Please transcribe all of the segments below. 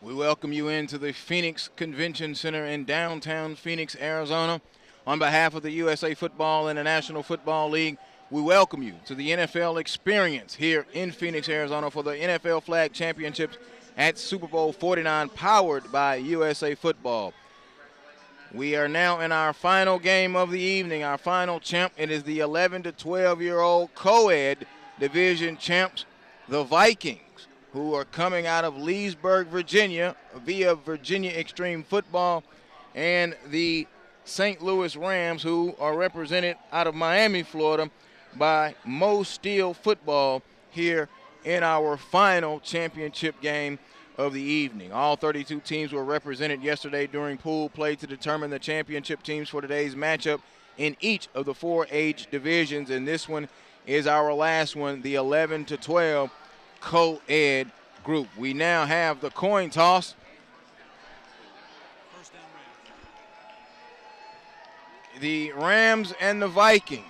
We welcome you into the Phoenix Convention Center in downtown Phoenix, Arizona. On behalf of the USA Football and the National Football League, we welcome you to the NFL experience here in Phoenix, Arizona for the NFL Flag Championships at Super Bowl 49, powered by USA Football. We are now in our final game of the evening, our final champ. It is the 11 to 12-year-old Coed Division champs, the Vikings, who are coming out of Leesburg, Virginia, via Virginia Extreme Football, and the St. Louis Rams, who are represented out of Miami, Florida, by Mo Steel Football here in our final championship game of the evening. All 32 teams were represented yesterday during pool play to determine the championship teams for today's matchup in each of the 4 age divisions, and this one is our last one, the 11 to 12 Co-Ed group. We now have the coin toss. The Rams and the Vikings.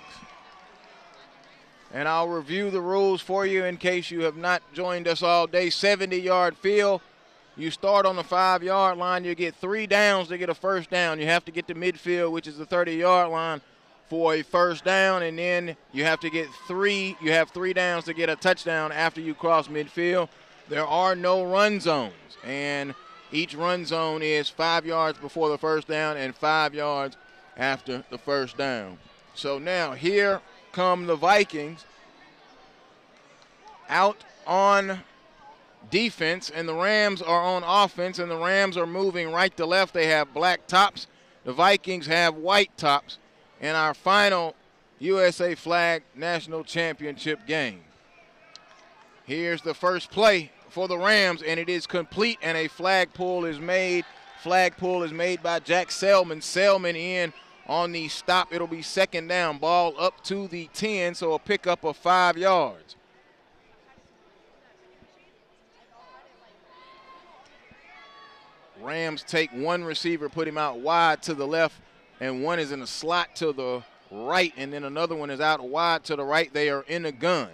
And I'll review the rules for you in case you have not joined us all day. 70-yard field. You start on the 5-yard line. You get 3 downs to get a first down. You have to get to midfield, which is the 30-yard line, for a first down, and then you have to get 3 downs to get a touchdown after you cross midfield. There are no run zones, and each run zone is 5 yards before the first down and 5 yards after the first down. So now here come the Vikings out on defense, and the Rams are on offense, and the Rams are moving right to left. They have black tops. The Vikings have white tops in our final USA Flag National Championship game. Here's the first play for the Rams, and it is complete, and a flag pull is made. Flag pull is made by Jack Selman. Selman in on the stop. It'll be second down. Ball up to the 10, so a pickup of 5 yards. Rams take one receiver, put him out wide to the left, and one is in a slot to the right, and then another one is out wide to the right. They are in a gun.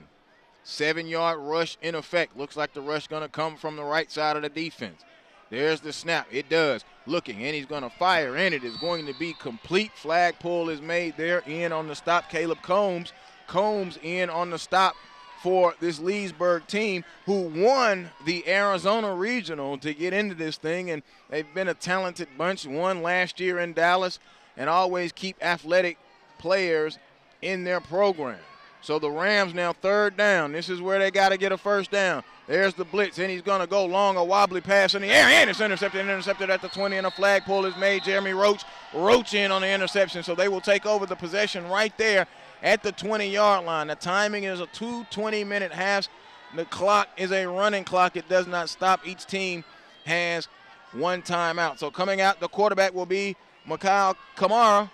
7-yard rush in effect. Looks like the rush going to come from the right side of the defense. There's the snap. It does. Looking, and he's going to fire, and it is going to be complete. Flag pull is made there. In on the stop, Caleb Combs. Combs in on the stop for this Leesburg team, who won the Arizona Regional to get into this thing, and they've been a talented bunch. Won last year in Dallas, and always keep athletic players in their program. So the Rams now third down. This is where they got to get a first down. There's the blitz, and he's going to go long, a wobbly pass in the air, and it's intercepted at the 20, and a flag pull is made. Jeremy Roach in on the interception, so they will take over the possession right there at the 20-yard line. The timing is a 2:20-minute halves. The clock is a running clock. It does not stop. Each team has one timeout. So coming out, the quarterback will be Mikhail Kamara.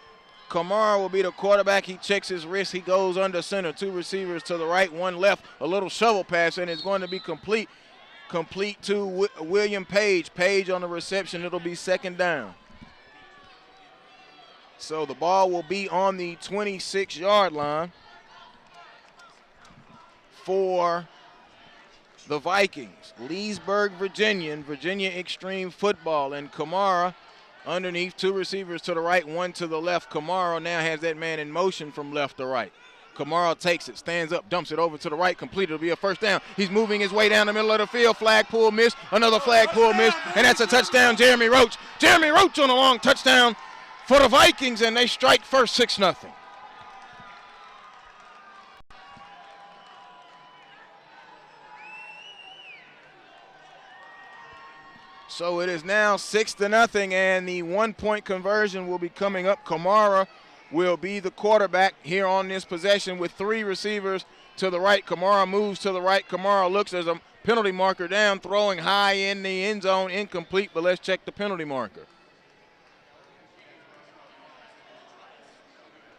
Kamara will be the quarterback. He checks his wrist. He goes under center. 2 receivers to the right, 1 left. A little shovel pass, and it's going to be complete to William Page. Page on the reception. It'll be second down. So the ball will be on the 26-yard line for the Vikings. Leesburg, Virginia, and Virginia Extreme Football. And Kamara underneath, 2 receivers to the right, 1 to the left. Kamara now has that man in motion from left to right. Kamara takes it, stands up, dumps it over to the right, complete. It'll be a first down. He's moving his way down the middle of the field. Flag pull miss, another flag pull miss, and that's a touchdown. Jeremy Roach on a long touchdown for the Vikings, and they strike first 6-0. So it is now 6-0, and the 1-point conversion will be coming up. Kamara will be the quarterback here on this possession with 3 receivers to the right. Kamara moves to the right. Kamara looks. There's a penalty marker down, throwing high in the end zone, incomplete, but let's check the penalty marker.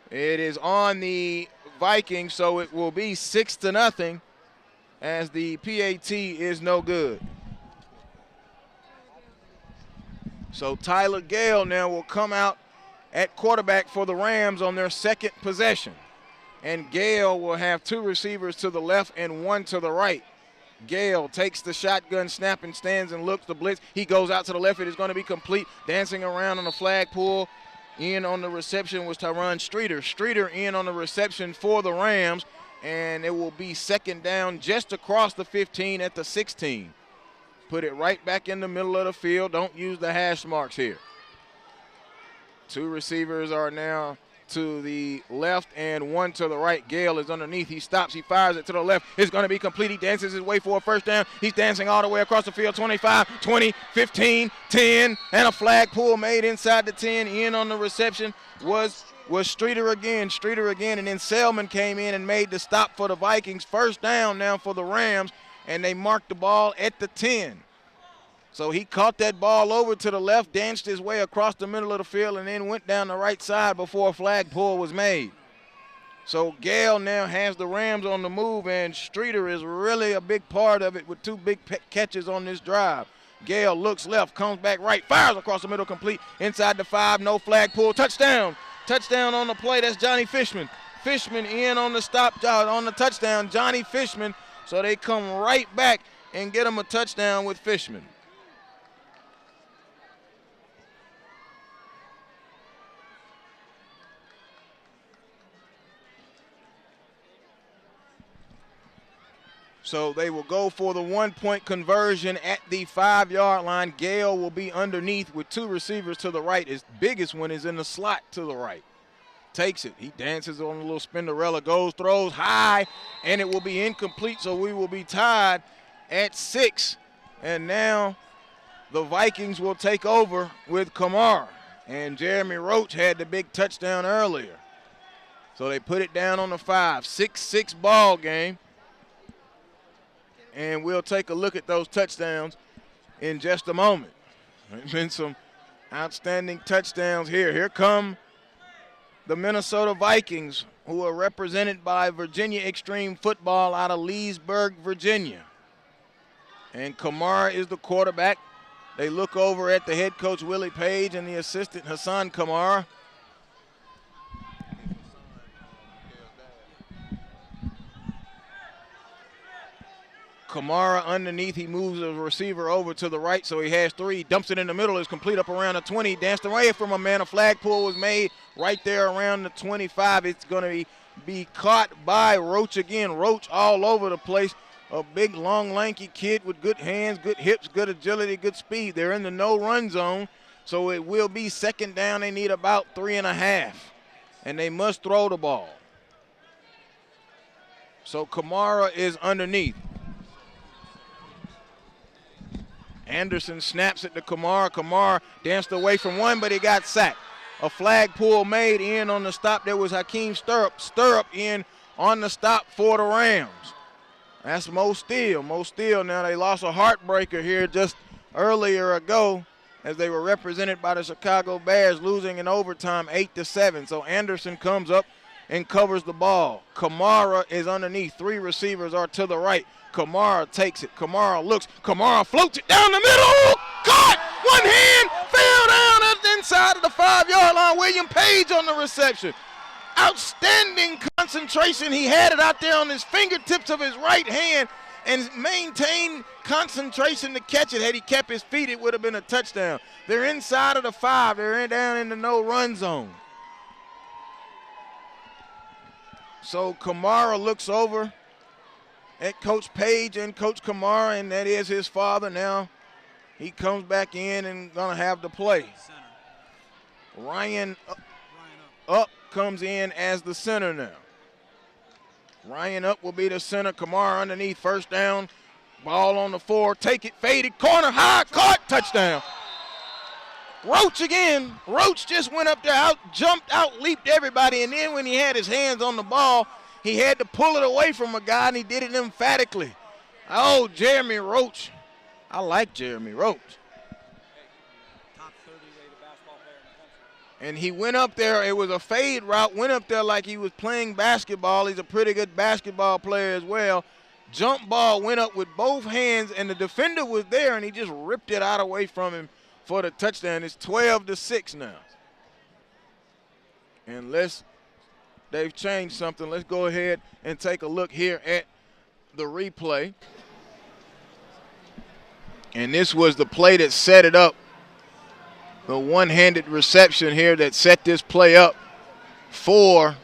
It is on the Vikings, so it will be 6-0 as the PAT is no good. So Tyler Gale now will come out at quarterback for the Rams on their second possession. And Gale will have 2 receivers to the left and 1 to the right. Gale takes the shotgun snap and stands and looks the blitz. He goes out to the left. It is going to be complete. Dancing around on the flag pull. In on the reception was Tyron Streeter. Streeter in on the reception for the Rams, and it will be second down just across the 15 at the 16. Put it right back in the middle of the field. Don't use the hash marks here. Two receivers are now to the left and one to the right. Gale is underneath. He stops. He fires it to the left. It's going to be complete. He dances his way for a first down. He's dancing all the way across the field. 25, 20, 15, 10, and a flag pull made inside the 10. In on the reception was Streeter again. Streeter again, and then Selman came in and made the stop for the Vikings. First down now for the Rams, and they marked the ball at the 10. So he caught that ball over to the left, danced his way across the middle of the field, and then went down the right side before a flag pull was made. So Gale now has the Rams on the move, and Streeter is really a big part of it with two big catches on this drive. Gale looks left, comes back right, fires across the middle, complete inside the 5, no flag pull, touchdown. Touchdown on the play, that's Johnny Fishman. Fishman in on the stop, on the touchdown, Johnny Fishman. So they come right back and get him a touchdown with Fishman. So they will go for the 1-point conversion at the 5-yard line. Gale will be underneath with two receivers to the right. His biggest one is in the slot to the right. Takes it. He dances on a little Spinderella, goes, throws high, and it will be incomplete. So we will be tied at 6. And now the Vikings will take over with Kamara. And Jeremy Roach had the big touchdown earlier. So they put it down on the 5. 6-6 ball game. And we'll take a look at those touchdowns in just a moment. There's been some outstanding touchdowns here. Here come the Minnesota Vikings, who are represented by Virginia Extreme Football out of Leesburg, Virginia. And Kamara is the quarterback. They look over at the head coach, Willie Page, and the assistant, Hassan Kamara. Kamara underneath, he moves the receiver over to the right, so he has 3. He dumps it in the middle, it's complete up around the 20. Danced away from a man, a flag pull was made right there around the 25. It's going to be caught by Roach again. Roach all over the place. A big, long, lanky kid with good hands, good hips, good agility, good speed. They're in the no-run zone, so it will be second down. They need about 3.5, and they must throw the ball. So Kamara is underneath. Anderson snaps it to Kamara. Kamara danced away from one, but he got sacked. A flag pull made in on the stop. There was Hakeem Stirrup in on the stop for the Rams. That's Mo Steele. Mo Steele now, they lost a heartbreaker here just earlier ago as they were represented by the Chicago Bears, losing in overtime 8-7. So Anderson comes up and covers the ball. Kamara is underneath. 3 receivers are to the right. Kamara takes it. Kamara looks. Kamara floats it down the middle. Caught! One hand. Fell down at the inside of the 5-yard line. William Page on the reception. Outstanding concentration. He had it out there on his fingertips of his right hand and maintained concentration to catch it. Had he kept his feet, it would have been a touchdown. They're inside of the 5. They're down in the no-run zone. So Kamara looks over at Coach Page and Coach Kamara, and that is his father. Now he comes back in and going to have the play. Center. Ryan up comes in as the center now. Ryan up will be the center. Kamara underneath, first down. Ball on the 4. Take it, faded, corner, high, caught, touchdown. Roach again. Roach just went up there, jumped out, leaped everybody, and then when he had his hands on the ball, he had to pull it away from a guy, and he did it emphatically. Oh, Jeremy Roach. I like Jeremy Roach. Top 30 rated basketball player in the country. And he went up there. It was a fade route. Went up there like he was playing basketball. He's a pretty good basketball player as well. Jump ball went up with both hands, and the defender was there, and he just ripped it out away from him for the touchdown. It's 12-6 now. And they've changed something. Let's go ahead and take a look here at the replay. And this was the play that set it up. The one-handed reception here that set this play up for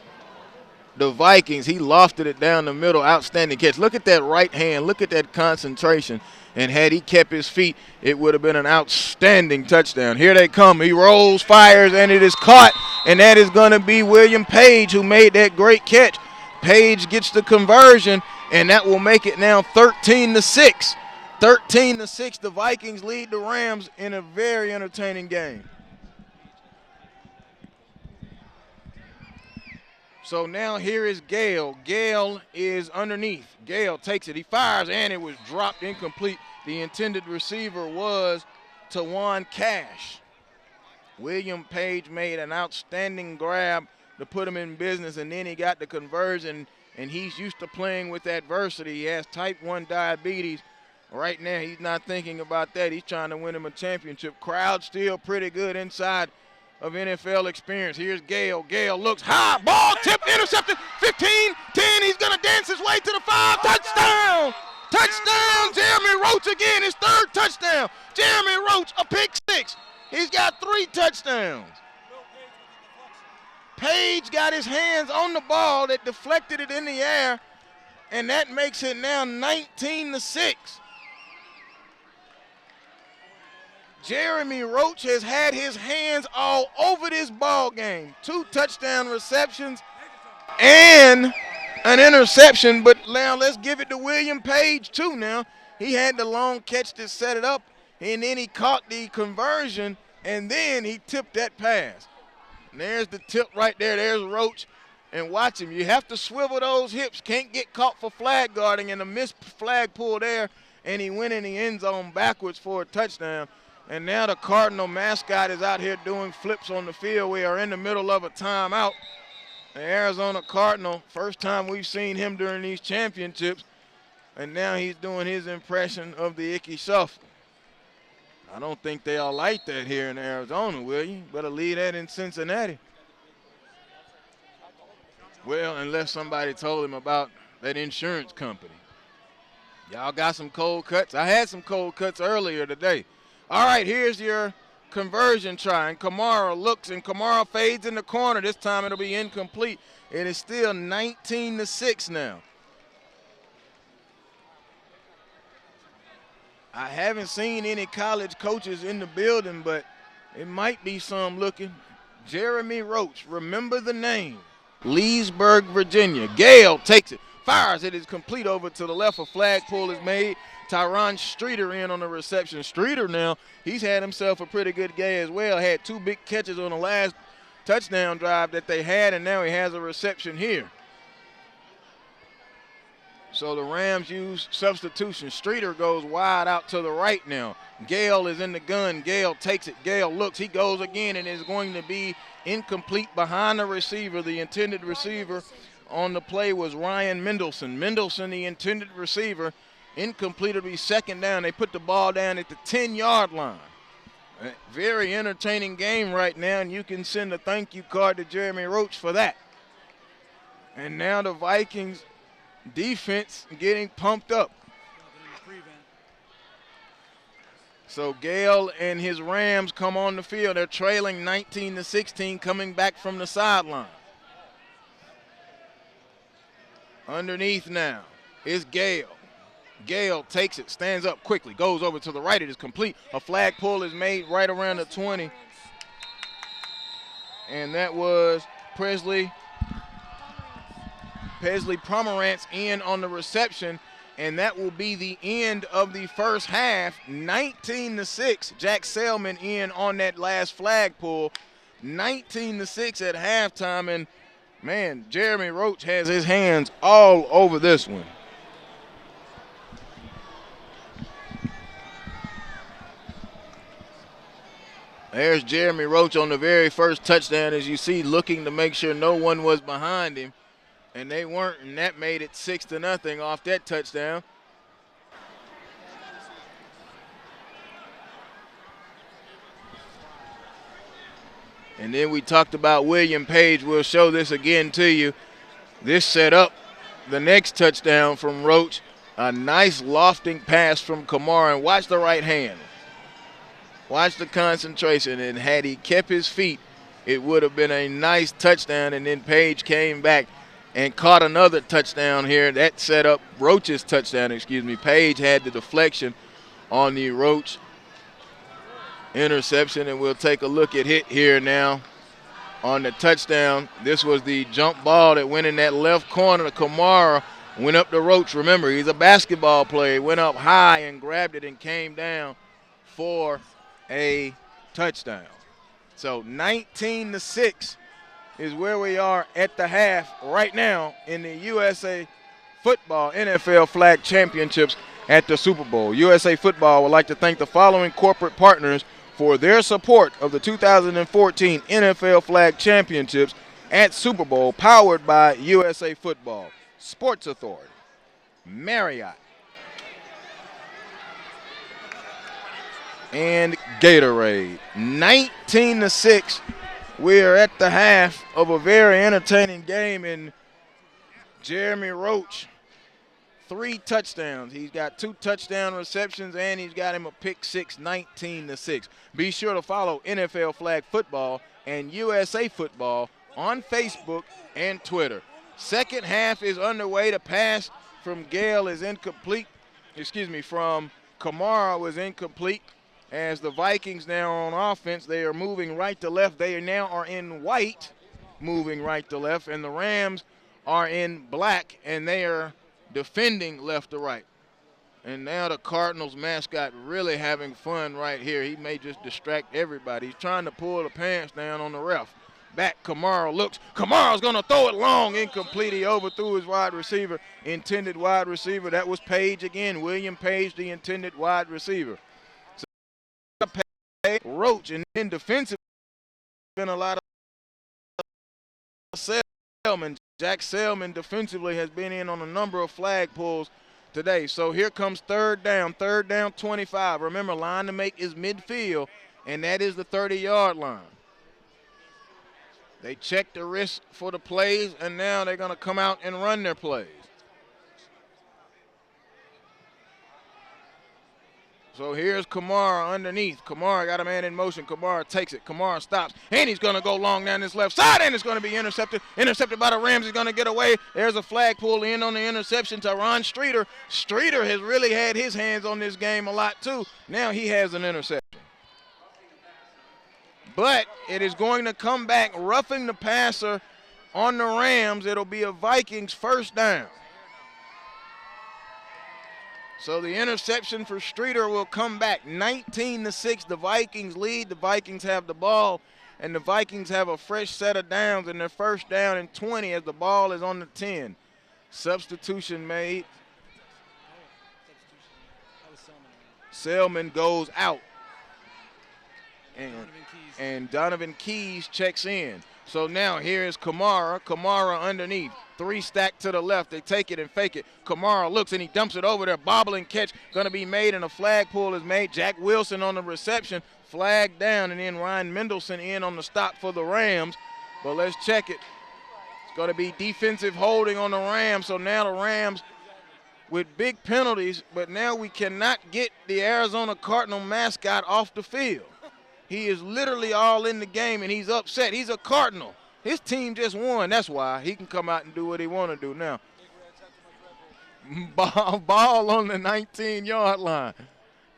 the Vikings. He lofted it down the middle. Outstanding catch. Look at that right hand. Look at that concentration. And had he kept his feet, it would have been an outstanding touchdown. Here they come. He rolls, fires, and it is caught. And that is going to be William Page who made that great catch. Page gets the conversion, and that will make it now 13-6. 13-6, the Vikings lead the Rams in a very entertaining game. So now here is Gale. Gale is underneath. Gale takes it. He fires, and it was dropped incomplete. The intended receiver was Tawan Cash. William Page made an outstanding grab to put him in business, and then he got the conversion, and he's used to playing with adversity. He has type 1 diabetes. Right now, he's not thinking about that. He's trying to win him a championship. Crowd still pretty good inside of NFL experience. Here's Gale. Gale looks high. Ball tipped, intercepted. 15, 10. He's going to dance his way to the 5. Touchdown! Touchdown! Jeremy Roach again, his 3rd touchdown. Jeremy Roach, a pick 6. He's got 3 touchdowns. Page got his hands on the ball that deflected it in the air, and that makes it now 19-6. Jeremy Roach has had his hands all over this ball game. 2 touchdown receptions and an interception, but now let's give it to William Page too now. He had the long catch to set it up, and then he caught the conversion, and then he tipped that pass. And there's the tip right there. There's Roach. And watch him. You have to swivel those hips. Can't get caught for flag guarding, and a missed flag pull there, and he went in the end zone backwards for a touchdown. And now the Cardinal mascot is out here doing flips on the field. We are in the middle of a timeout. The Arizona Cardinal, first time we've seen him during these championships, and now he's doing his impression of the Icky Shuffle. I don't think they all like that here in Arizona, will you? Better leave that in Cincinnati. Well, unless somebody told him about that insurance company. Y'all got some cold cuts? I had some cold cuts earlier today. All right, here's your conversion try. And Kamara looks, and Kamara fades in the corner. This time it'll be incomplete. It is still 19-6 now. I haven't seen any college coaches in the building, but it might be some looking. Jeremy Roach, remember the name. Leesburg, Virginia. Gale takes it, fires. It is complete over to the left. A flag pull is made. Tyron Streeter in on the reception. Streeter now, he's had himself a pretty good game as well. Had 2 big catches on the last touchdown drive that they had, and now he has a reception here. So the Rams use substitution. Streeter goes wide out to the right now. Gale is in the gun. Gale takes it. Gale looks. He goes again, and is going to be incomplete behind the receiver. The intended receiver on the play was Ryan Mendelson. Mendelson, the intended receiver, incomplete. It'll be 2nd down. They put the ball down at the 10-yard line. A very entertaining game right now, and you can send a thank you card to Jeremy Roach for that. And now the Vikings defense getting pumped up. So Gale and his Rams come on the field. They're trailing 19-16, coming back from the sideline. Underneath now is Gale. Gale takes it, stands up quickly, goes over to the right. It is complete. A flag pull is made right around the 20. And that was Presley Pomerantz in on the reception, and that will be the end of the first half. 19-6. Jack Selman in on that last flag pull. 19-6 at halftime, and man, Jeremy Roach has his hands all over this one. There's Jeremy Roach on the very first touchdown, as you see, looking to make sure no one was behind him. And they weren't, and that made it 6-0 off that touchdown. And then we talked about William Page. We'll show this again to you. This set up the next touchdown from Roach. A nice lofting pass from Kamara, and watch the right hand. Watch the concentration, and had he kept his feet, it would have been a nice touchdown, and then Page came back and caught another touchdown here. That set up Roach's touchdown, Page had the deflection on the Roach interception, and we'll take a look at hit here now on the touchdown. This was the jump ball that went in that left corner. Kamara went up to Roach. Remember, he's a basketball player. He went up high and grabbed it and came down for a touchdown. So 19-6 is where we are at the half right now in the USA Football NFL Flag Championships at the Super Bowl. USA Football would like to thank the following corporate partners for their support of the 2014 NFL Flag Championships at Super Bowl, powered by USA Football, Sports Authority, Marriott, and Gatorade. 19-6. We are at the half of a very entertaining game, and Jeremy Roach, 3 touchdowns. He's got 2 touchdown receptions, and he's got him a pick six, 19-6. Be sure to follow NFL Flag Football and USA Football on Facebook and Twitter. Second half is underway. The pass from Gale is incomplete. From Kamara was incomplete. As the Vikings now on offense, they are moving right to left. They now are in white, moving right to left, and the Rams are in black, and they are defending left to right. And now the Cardinals mascot really having fun right here. He may just distract everybody. He's trying to pull the pants down on the ref. Back, Kamara looks. Kamara's going to throw it long, incomplete. He overthrew his wide receiver, intended wide receiver. That was Page again. William Page, the intended wide receiver. Roach, and then defensively been a lot of Selman. Jack Selman defensively has been in on a number of flag pulls today. So here comes third down 25. Remember, line to make is midfield, and that is the 30-yard line. They check the wrist for the plays, and now they're going to come out and run their plays. So here's Kamara underneath. Kamara got a man in motion. Kamara takes it. Kamara stops, and he's going to go long down this left side, and it's going to be intercepted. Intercepted by the Rams. He's going to get away. There's a flag pull in on the interception to Ron Streeter. Streeter has really had his hands on this game a lot too. Now he has an interception. But it is going to come back roughing the passer on the Rams. It'll be a Vikings first down. So the interception for Streeter will come back. 19-6, the Vikings lead. The Vikings have the ball, and the Vikings have a fresh set of downs, and their first down and 20 as the ball is on the 10. Substitution made. Selman goes out, and Donovan Keys checks in. So now here is Kamara. Kamara underneath. 3 stacked to the left. They take it and fake it. Kamara looks, and he dumps it over there. Bobbling catch going to be made, and a flag pull is made. Jack Wilson on the reception. Flag down, and then Ryan Mendelson in on the stop for the Rams. But let's check it. It's going to be defensive holding on the Rams. So now the Rams with big penalties, but now we cannot get the Arizona Cardinal mascot off the field. He is literally all in the game, and he's upset. He's a Cardinal. His team just won. That's why he can come out and do what he want to do now. Ball on the 19-yard line.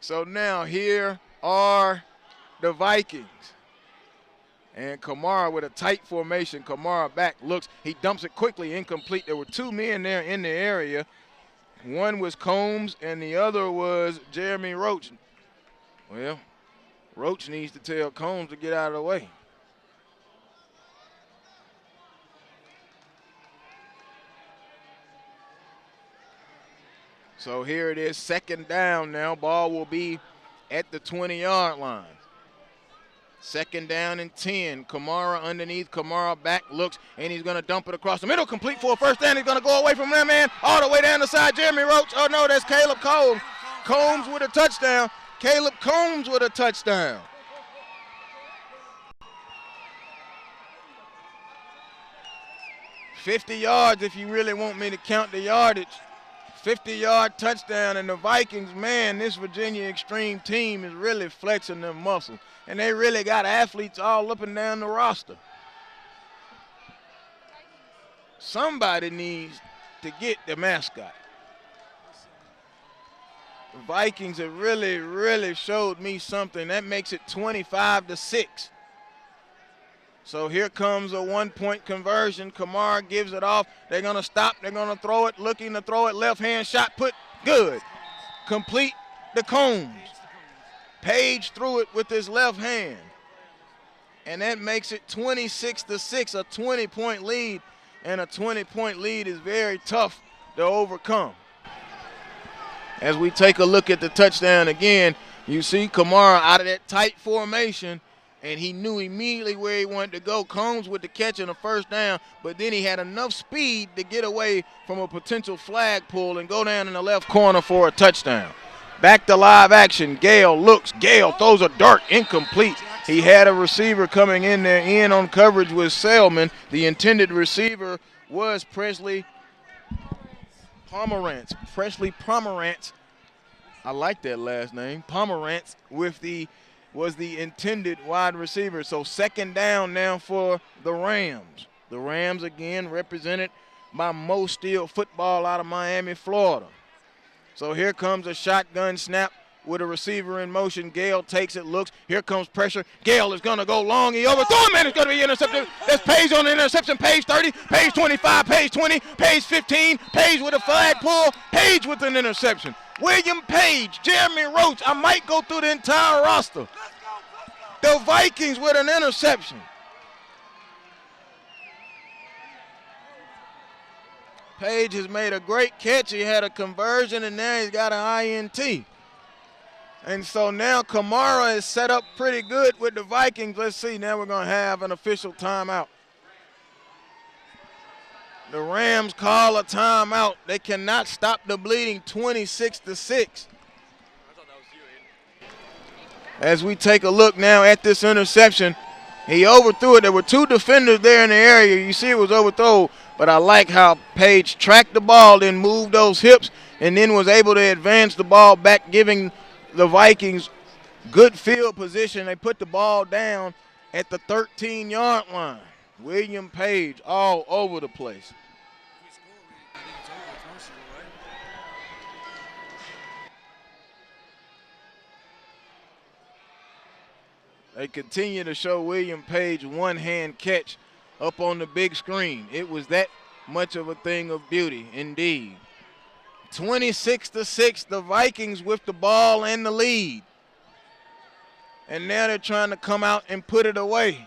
So now here are the Vikings. And Kamara with a tight formation. Kamara back, looks. He dumps it quickly, incomplete. There were 2 men there in the area. One was Combs, and the other was Jeremy Roach. Well, Roach needs to tell Combs to get out of the way. So here it is, second down now. Ball will be at the 20-yard line. Second down and 10. Kamara underneath. Kamara back, looks, and he's going to dump it across the middle. Complete for a first down. He's going to go away from that man all the way down the side. Jeremy Roach. Oh, no, that's Caleb Combs. Combs with a touchdown. Caleb Combs with a touchdown. $50 if you really want me to count the yardage. 50-yard touchdown, and the Vikings, man, this Virginia Extreme team is really flexing their muscles. And they really got athletes all up and down the roster. Somebody needs to get the mascot. The Vikings have really, really showed me something. That makes it 25-6. So here comes a 1-point conversion. Kamara gives it off. They're going to stop. They're going to throw it. Looking to throw it. Left hand shot put. Good. Complete the Combs. Page threw it with his left hand. And that makes it 26-6, a 20-point lead. And a 20-point lead is very tough to overcome. As we take a look at the touchdown again, you see Kamara out of that tight formation, and he knew immediately where he wanted to go. Combs with the catch and a first down, but then he had enough speed to get away from a potential flag pull and go down in the left corner for a touchdown. Back to live action. Gale looks. Gale throws a dart, incomplete. He had a receiver coming in there. In on coverage with Selman. The intended receiver was Presley Pomerantz. Presley Pomerantz. I like that last name. Pomerantz was the intended wide receiver. So second down now for the Rams. The Rams again represented by Mo Steele Football out of Miami, Florida. So here comes a shotgun snap with a receiver in motion. Gale takes it, looks. Here comes pressure. Gale is going to go long. He overthrew him, and it's going to be intercepted. That's Page on the interception. Page 30, Page 25, Page 20, Page 15. Page with a flag pull. Page with an interception. William Page, Jeremy Roach. I might go through the entire roster. The Vikings with an interception. Page has made a great catch. He had a conversion, and now he's got an INT. And so now Kamara is set up pretty good with the Vikings. Let's see, now we're going to have an official timeout. The Rams call a timeout. They cannot stop the bleeding, 26-6. As we take a look now at this interception, he overthrew it. There were two defenders there in the area. You see it was overthrown, but I like how Page tracked the ball, then moved those hips, and then was able to advance the ball back, giving the Vikings good field position. They put the ball down at the 13-yard line. William Page all over the place. They continue to show William Page one-hand catch up on the big screen. It was that much of a thing of beauty, indeed. 26-6, the Vikings with the ball and the lead. And now they're trying to come out and put it away.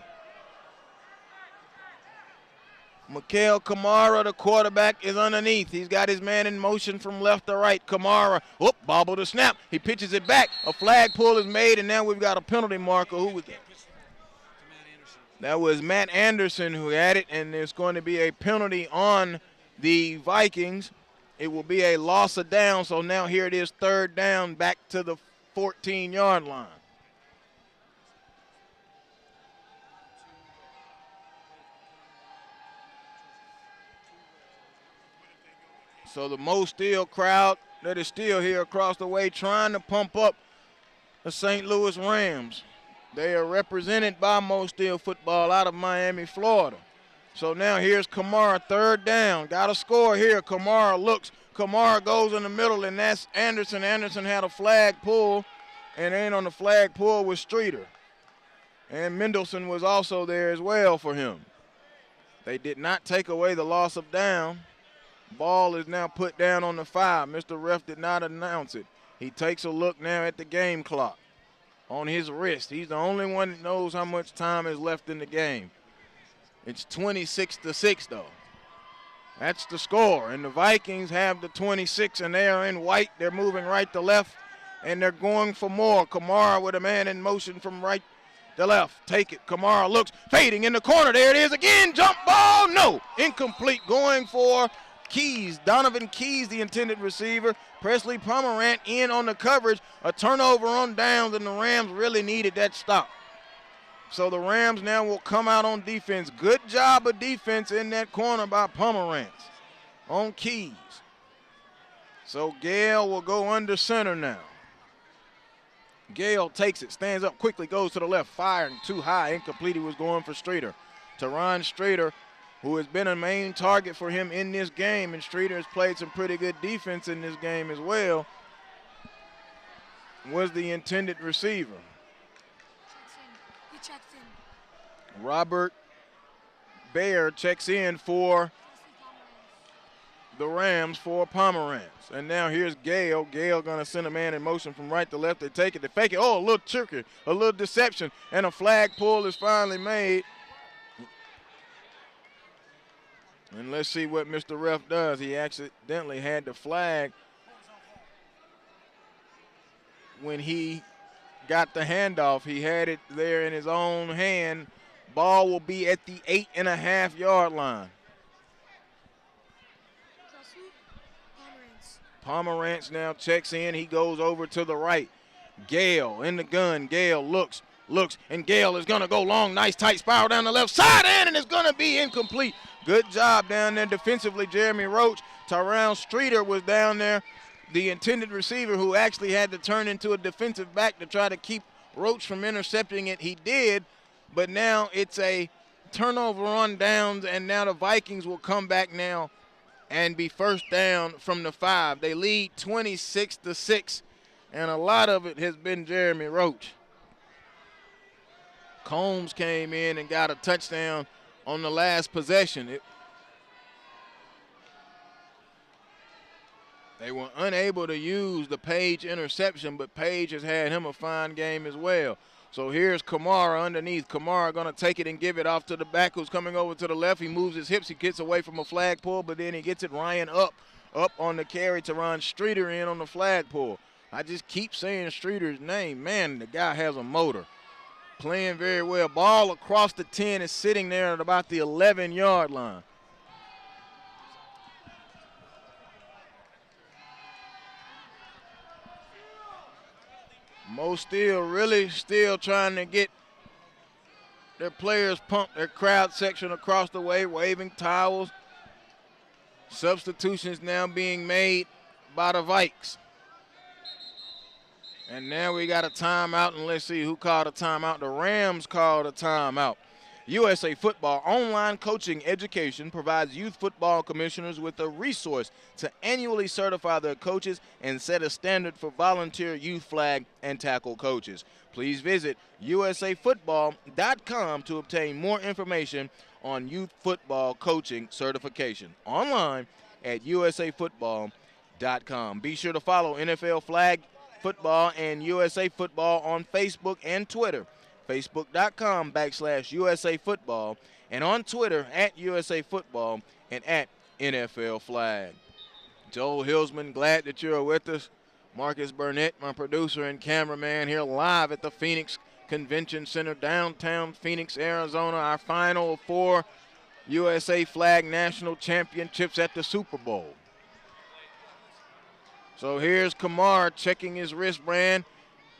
Mikael Kamara, the quarterback, is underneath. He's got his man in motion from left to right. Kamara, bobbled the snap. He pitches it back. A flag pull is made, and now we've got a penalty marker. Who was that? That was Matt Anderson who had it, and there's going to be a penalty on the Vikings. It will be a loss of down, so now here it is, third down, back to the 14-yard line. So the Mo Steele crowd that is still here across the way trying to pump up the St. Louis Rams. They are represented by Mo Steele Football out of Miami, Florida. So now here's Kamara, third down. Got a score here. Kamara looks. Kamara goes in the middle, and that's Anderson. Anderson had a flag pull, and then on the flag pull was Streeter. And Mendelson was also there as well for him. They did not take away the loss of down. Ball is now put down on the 5. Mr. Ref did not announce it. He takes a look now at the game clock on his wrist. He's the only one that knows how much time is left in the game. It's 26-6, though. That's the score. And the Vikings have the 26, and they are in white. They're moving right to left, and they're going for more. Kamara with a man in motion from right to left. Take it. Kamara looks, fading in the corner. There it is again. Jump ball. No. Incomplete. Going for Keys. Donovan Keys, the intended receiver. Presley Pomerantz in on the coverage. A turnover on downs, and the Rams really needed that stop. So the Rams now will come out on defense. Good job of defense in that corner by Pomerantz on Keys. So Gale will go under center now. Gale takes it, stands up quickly, goes to the left, firing too high, incomplete. He was going for Streeter. Teron Streeter, who has been a main target for him in this game, and Streeter has played some pretty good defense in this game as well, was the intended receiver. He checks in. Robert Baer checks in for the Rams for Pomerantz. And now here's Gale. Gale going to send a man in motion from right to left. They take it. They fake it. Oh, a little tricky, a little deception. And a flag pull is finally made. And let's see what Mr. Ref does. He accidentally had the flag when he got the handoff. He had it there in his own hand. Ball will be at the 8.5-yard line. Pomerantz now checks in. He goes over to the right. Gale in the gun. Gale looks, and Gale is going to go long. Nice tight spiral down the left side, and it's going to be incomplete. Good job down there defensively, Jeremy Roach. Teron Streeter was down there, the intended receiver who actually had to turn into a defensive back to try to keep Roach from intercepting it. He did, but now it's a turnover on downs, and now the Vikings will come back now and be first down from the 5. They lead 26-6, and a lot of it has been Jeremy Roach. Combs came in and got a touchdown on the last possession. They were unable to use the Page interception, but Page has had him a fine game as well. So here's Kamara underneath. Kamara going to take it and give it off to the back who's coming over to the left. He moves his hips. He gets away from a flag pull, but then he gets it Ryan up on the carry to run Streeter in on the flag pull. I just keep saying Streeter's name. Man, the guy has a motor. Playing very well. Ball across the 10 is sitting there at about the 11-yard line. Mo really trying to get their players pumped, their crowd section across the way, waving towels. Substitutions now being made by the Vikes. And now we got a timeout, and let's see who called a timeout. The Rams called a timeout. USA Football Online Coaching Education provides youth football commissioners with a resource to annually certify their coaches and set a standard for volunteer youth flag and tackle coaches. Please visit usafootball.com to obtain more information on youth football coaching certification. Online at usafootball.com. Be sure to follow NFL Flag Football and USA Football on Facebook and Twitter. Facebook.com/USA Football, and on Twitter at USA Football and at NFL Flag. Joel Hilsman, glad that you're with us. Marcus Burnett, my producer and cameraman, here live at the Phoenix Convention Center, downtown Phoenix, Arizona. Our final 4 USA Flag National Championships at the Super Bowl. So here's Kamara checking his wristband,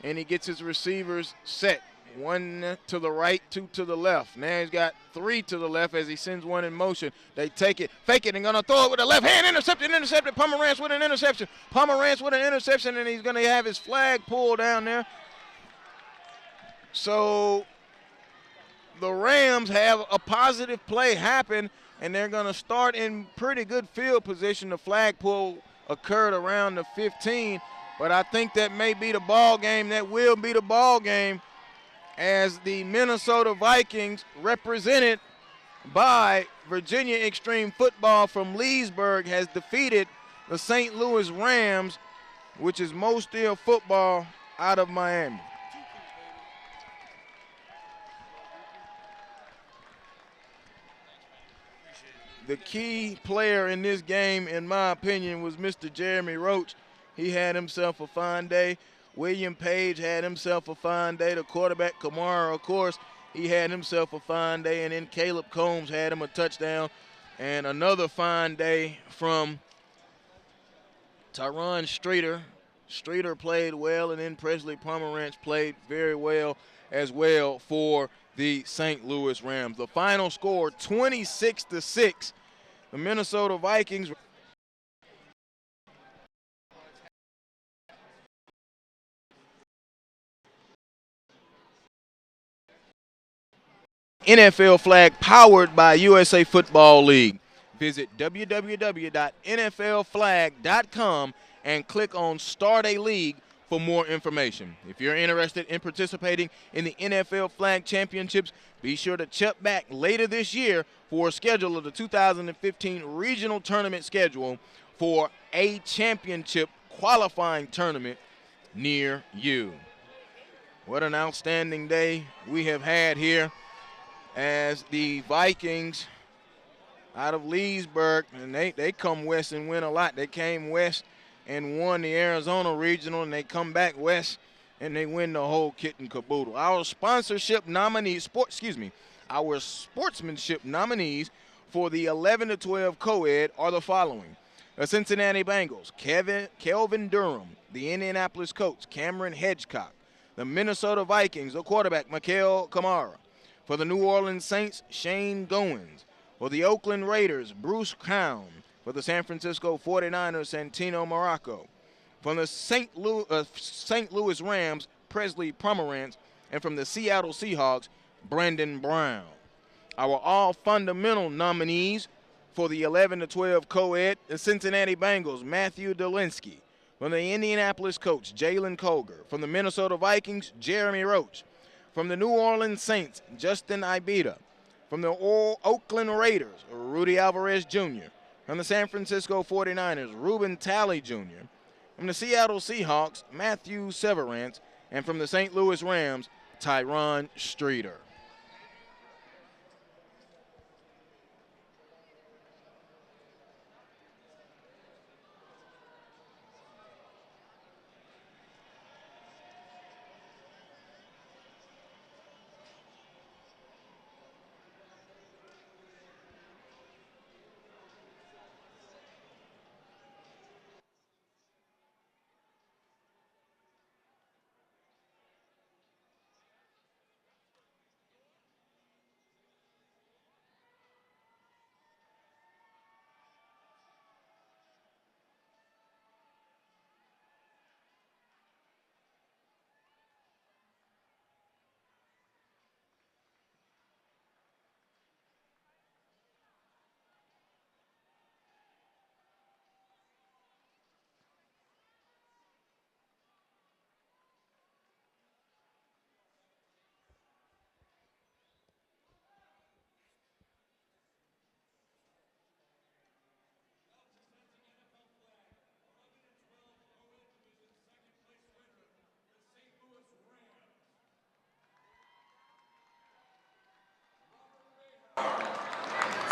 and he gets his receivers set. 1 to the right, 2 to the left. Now he's got 3 to the left as he sends one in motion. They take it, fake it, and going to throw it with the left hand. Intercepted. Pomerantz with an interception. And he's going to have his flag pulled down there. So the Rams have a positive play happen, and they're going to start in pretty good field position. The flag pull occurred around the 15, but I think that may be the ball game. That will be the ball game, as the Minnesota Vikings, represented by Virginia Extreme Football from Leesburg, has defeated the St. Louis Rams, which is Mo Steel Football out of Miami. The key player in this game, in my opinion, was Mr. Jeremy Roach. He had himself a fine day. William Page had himself a fine day. The quarterback, Kamara, of course, he had himself a fine day. And then Caleb Combs had him a touchdown. And another fine day from Teron Streeter. Streeter played well, and then Presley Pomerantz played very well as well for the St. Louis Rams. The final score, 26-6. The Minnesota Vikings NFL flag powered by USA Football League. Visit www.nflflag.com and click on Start a League for more information. If you're interested in participating in the NFL Flag Championships, be sure to check back later this year for a schedule of the 2015 regional tournament schedule for a championship qualifying tournament near you. What an outstanding day we have had here as the Vikings out of Leesburg, and they come west and win a lot. They came west and won the Arizona Regional, and they come back west and they win the whole kit and caboodle. Our sponsorship nominees, our sportsmanship nominees for the 11-12 Coed are the following: the Cincinnati Bengals, Kelvin Durham; the Indianapolis Colts, Cameron Hedgecock; the Minnesota Vikings, the quarterback, Mikael Kamara; for the New Orleans Saints, Shane Goins; for the Oakland Raiders, Bruce Crown; for the San Francisco 49ers, Santino Morocco; from the St. Louis Rams, Presley Pomerantz; and from the Seattle Seahawks, Brandon Brown. Our all-fundamental nominees for the 11-12 Coed, the Cincinnati Bengals, Matthew Dolinsky; from the Indianapolis Colts, Jalen Colger; from the Minnesota Vikings, Jeremy Roach; from the New Orleans Saints, Justin Ibita; from the Oakland Raiders, Rudy Alvarez Jr.; from the San Francisco 49ers, Ruben Talley Jr.; from the Seattle Seahawks, Matthew Severance; and from the St. Louis Rams, Tyron Streeter.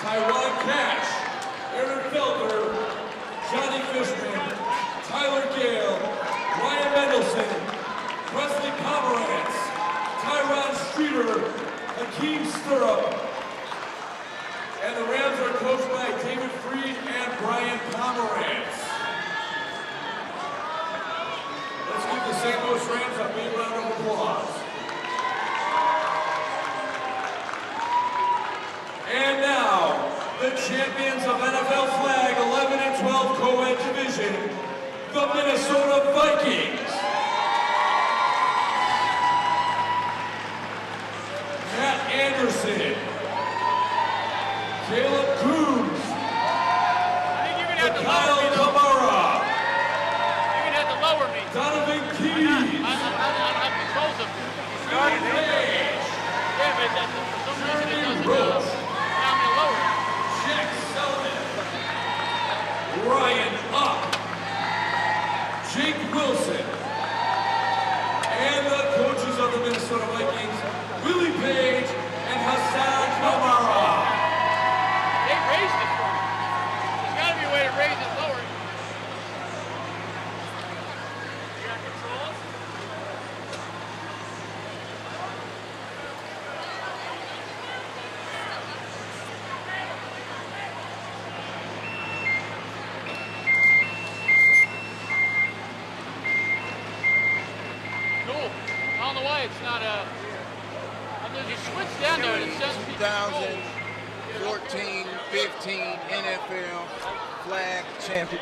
Tyron Cash, Aaron Felder, Johnny Fishman, Tyler Gale, Ryan Mendelson, Presley Pomerantz, Tyron Streeter, Hakeem Stirrup. And the Rams are coached by David Freed and Brian Pomerantz. Let's give the St. Louis Rams a big round of applause. And now, the champions of NFL Flag 11 and 12 Co-Ed Division, the Minnesota Vikings. Matt Anderson, Caleb Coombs, Kyle Kamara, You're going to have to lower me. Donovan Keys, I have controls of it. Johnny Page, Yeah, but for some reason it Jeremy doesn't Roach, allow me to lower it. Jack Sullivan, Ryan Up, Jake Wilson, and the coaches of the Minnesota Vikings, Willie Page and Hassan Kamara. They raised it for me. There's got to be a way to raise it lower. You got controls? Cool. I don't know why it's not a. There's a switch down there that says 2014-15 NFL Flag Champion.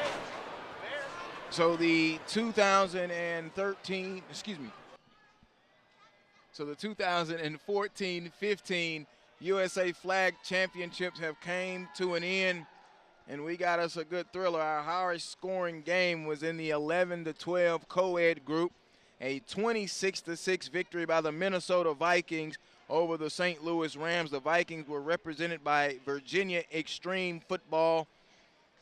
So the 2014-15 USA Flag Championships have came to an end, and we got us a good thriller. Our highest scoring game was in the 11-12 co-ed group, a 26-6 victory by the Minnesota Vikings over the St. Louis Rams. The Vikings were represented by Virginia Extreme Football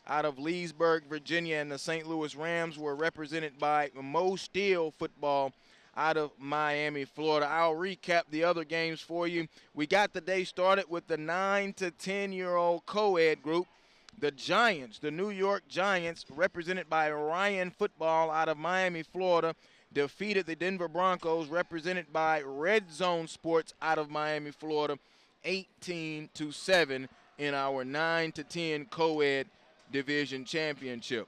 out of Leesburg, Virginia, and the St. Louis Rams were represented by Mo Steel Football out of Miami, Florida. I'll recap the other games for you. We got the day started with the 9 to 10-year-old co-ed group. The Giants, the New York Giants, represented by Ryan Football out of Miami, Florida, defeated the Denver Broncos, represented by Red Zone Sports out of Miami, Florida, 18-7 in our 9 to 10 co-ed division championship.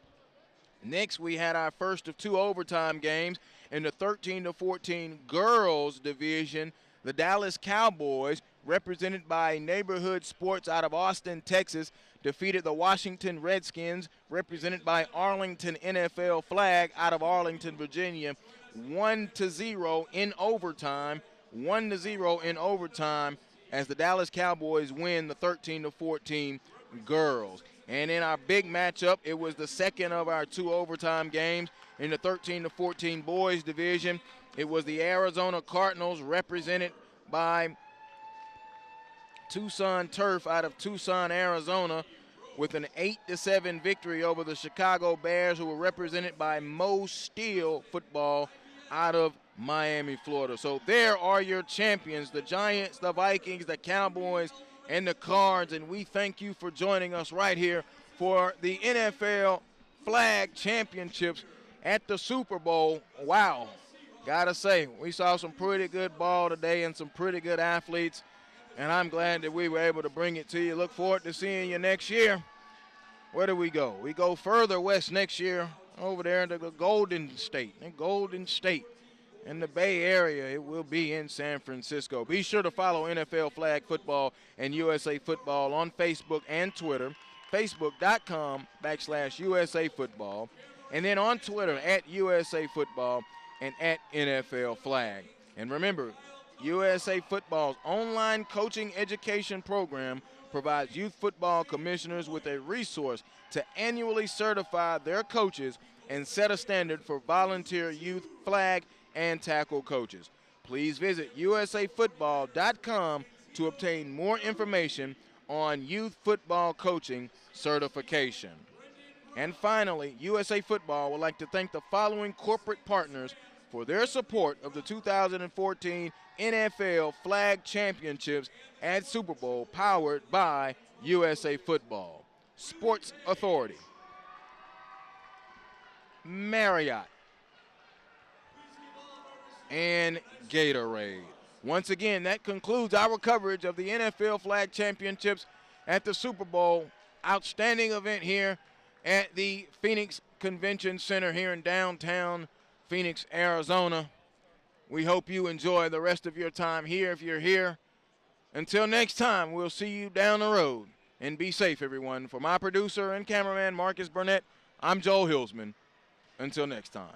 Next, we had our first of two overtime games in the 13-14 girls division. The Dallas Cowboys, represented by Neighborhood Sports out of Austin, Texas, defeated the Washington Redskins, represented by Arlington NFL Flag out of Arlington, Virginia, 1-0 in overtime. 1-0 in overtime as the Dallas Cowboys win the 13-14 girls. And in our big matchup, it was the second of our two overtime games in the 13-14 boys division. It was the Arizona Cardinals, represented by Tucson Turf out of Tucson, Arizona, with an 8-7 victory over the Chicago Bears, who were represented by Mo Steel Football out of Miami, Florida. So there are your champions, the Giants, the Vikings, the Cowboys, and the Cards, and we thank you for joining us right here for the NFL Flag Championships at the Super Bowl. Wow, gotta say, we saw some pretty good ball today and some pretty good athletes, and I'm glad that we were able to bring it to you. Look forward to seeing you next year. Where do we go? We go further west next year, over there to the Golden State. In the Bay Area, it will be in San Francisco. Be sure to follow NFL Flag Football and USA Football on Facebook and Twitter, facebook.com/USA Football, and then on Twitter at USA Football and at NFL Flag. And remember, USA Football's online coaching education program provides youth football commissioners with a resource to annually certify their coaches and set a standard for volunteer youth flag and tackle coaches. Please visit usafootball.com to obtain more information on youth football coaching certification. And finally, USA Football would like to thank the following corporate partners for their support of the 2014 NFL Flag Championships at Super Bowl, powered by USA Football: Sports Authority, Marriott, and Gatorade. Once again, that concludes our coverage of the NFL Flag Championships at the Super Bowl. Outstanding event here at the Phoenix Convention Center here in downtown Phoenix, Arizona. We hope you enjoy the rest of your time here if you're here. Until next time, we'll see you down the road. And be safe, everyone. For my producer and cameraman, Marcus Burnett, I'm Joel Hilsman. Until next time.